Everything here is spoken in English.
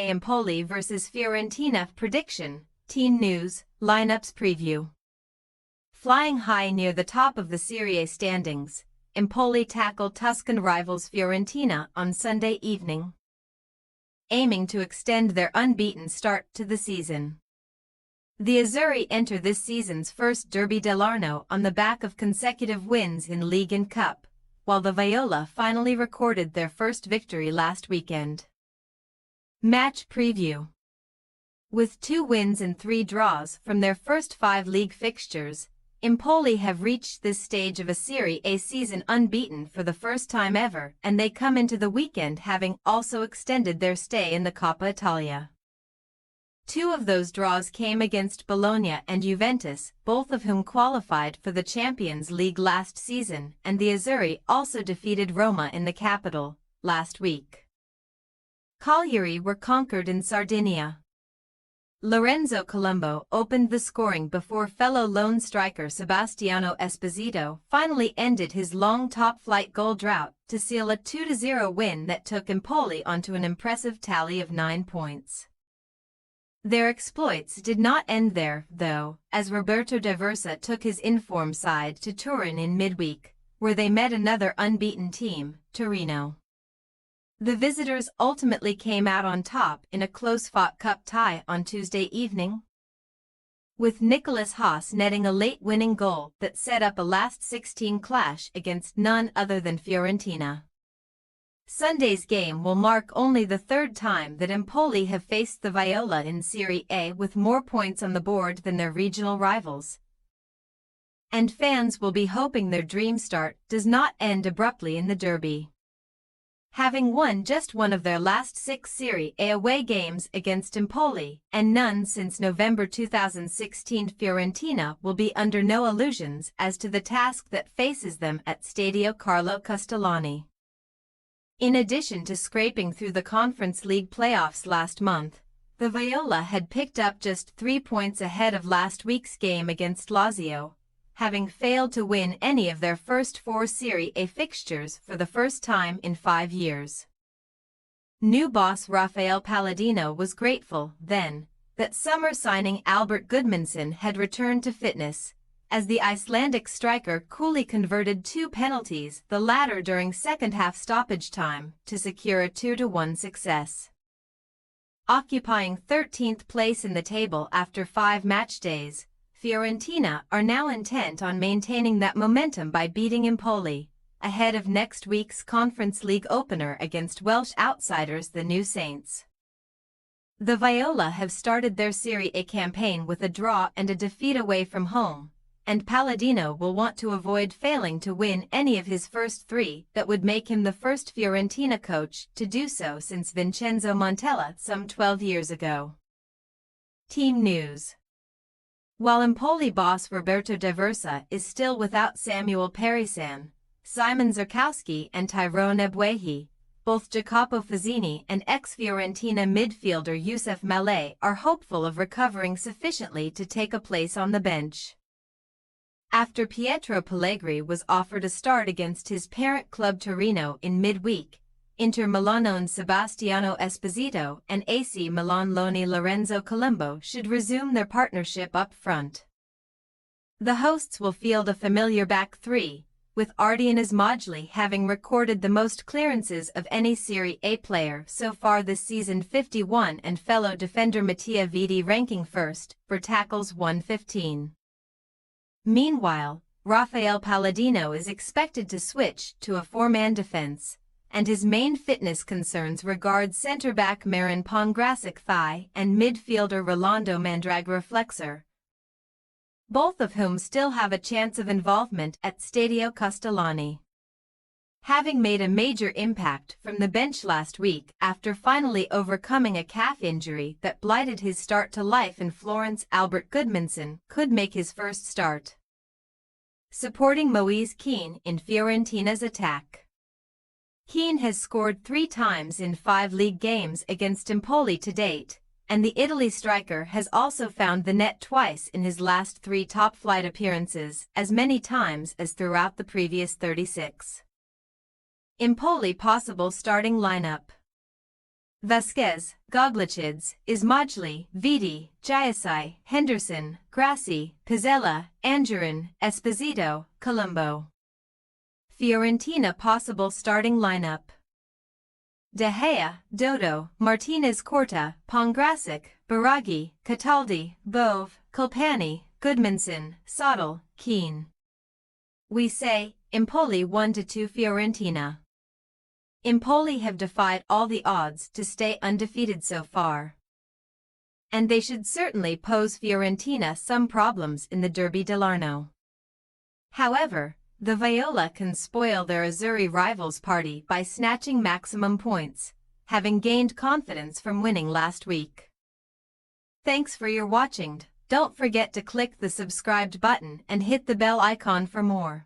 Empoli vs Fiorentina prediction, Teen News, lineups preview. Flying high near the top of the Serie A standings, Empoli tackle Tuscan rivals Fiorentina on Sunday evening, aiming to extend their unbeaten start to the season. The Azzurri enter this season's first Derby dell'Arno on the back of consecutive wins in League and Cup, while the Viola finally recorded their first victory last weekend. Match preview. With 2 wins and 3 draws from their first 5 league fixtures, Empoli have reached this stage of a Serie A season unbeaten for the first time ever, and they come into the weekend having also extended their stay in the Coppa Italia. 2 of those draws came against Bologna and Juventus, both of whom qualified for the Champions League last season, and the Azzurri also defeated Roma in the capital last week. Cagliari were conquered in Sardinia. Lorenzo Colombo opened the scoring before fellow lone striker Sebastiano Esposito finally ended his long top-flight goal drought to seal a 2-0 win that took Empoli onto an impressive tally of 9 points. Their exploits did not end there, though, as Roberto De Versa took his informed side to Turin in midweek, where they met another unbeaten team, Torino. The visitors ultimately came out on top in a close-fought cup tie on Tuesday evening, with Nicolas Haas netting a late-winning goal that set up a last-16 clash against none other than Fiorentina. Sunday's game will mark only the 3rd time that Empoli have faced the Viola in Serie A with more points on the board than their regional rivals, and fans will be hoping their dream start does not end abruptly in the derby. Having won just one of their last 6 Serie A away games against Empoli, and none since November 2016, Fiorentina will be under no illusions as to the task that faces them at Stadio Carlo Castellani. In addition to scraping through the Conference League playoffs last month, the Viola had picked up just 3 points ahead of last week's game against Lazio, having failed to win any of their first 4 Serie A fixtures for the first time in 5 years. New boss Rafael Palladino was grateful, then, that summer signing Albert Gudmundsson had returned to fitness, as the Icelandic striker coolly converted 2 penalties, the latter during second-half stoppage time, to secure a 2-1 success. Occupying 13th place in the table after 5 match days, Fiorentina are now intent on maintaining that momentum by beating Empoli, ahead of next week's Conference League opener against Welsh outsiders the New Saints. The Viola have started their Serie A campaign with a draw and a defeat away from home, and Palladino will want to avoid failing to win any of his first 3 that would make him the first Fiorentina coach to do so since Vincenzo Montella some 12 years ago. Team news. While Empoli boss Roberto De Versa is still without Samuel Perisan, Simon Zerkowski and Tyrone Ebuehi, both Jacopo Fazzini and ex-Fiorentina midfielder Youssef Malé are hopeful of recovering sufficiently to take a place on the bench. After Pietro Pellegrini was offered a start against his parent club Torino in midweek, Inter Milano's Sebastiano Esposito and AC Milan loanee Lorenzo Colombo should resume their partnership up front. The hosts will field a familiar back 3, with Ardian Ismaili having recorded the most clearances of any Serie A player so far this season, 51, and fellow defender Mattia Viti ranking first for tackles 115. Meanwhile, Rafael Palladino is expected to switch to a 4-man defense, and his main fitness concerns regard centre-back Marin Pongracic thigh and midfielder Rolando Mandragora flexor, both of whom still have a chance of involvement at Stadio Castellani. Having made a major impact from the bench last week after finally overcoming a calf injury that blighted his start to life in Florence, Albert Gudmundsson could make his first start, supporting Moise Kean in Fiorentina's attack. Kean has scored 3 times in 5 league games against Empoli to date, and the Italy striker has also found the net twice in his last 3 top-flight appearances, as many times as throughout the previous 36. Empoli possible starting lineup. Vasquez, Goglicids, Ismajli, Viti, Giasai, Henderson, Grassi, Pizzella, Angerin, Esposito, Colombo. Fiorentina possible starting lineup: De Gea, Dodo, Martinez, Corta, Pongrasic, Baraghi, Cataldi, Bove, Colpani, Goodmanson, Sottle, Keane. We say, Empoli 1-2 Fiorentina. Empoli have defied all the odds to stay undefeated so far. And they should certainly pose Fiorentina some problems in the Derby dell'Arno. However, the Viola can spoil their Azzurri rivals' party by snatching maximum points, having gained confidence from winning last week. Thanks for your watching. Don't forget to click the subscribed button and hit the bell icon for more.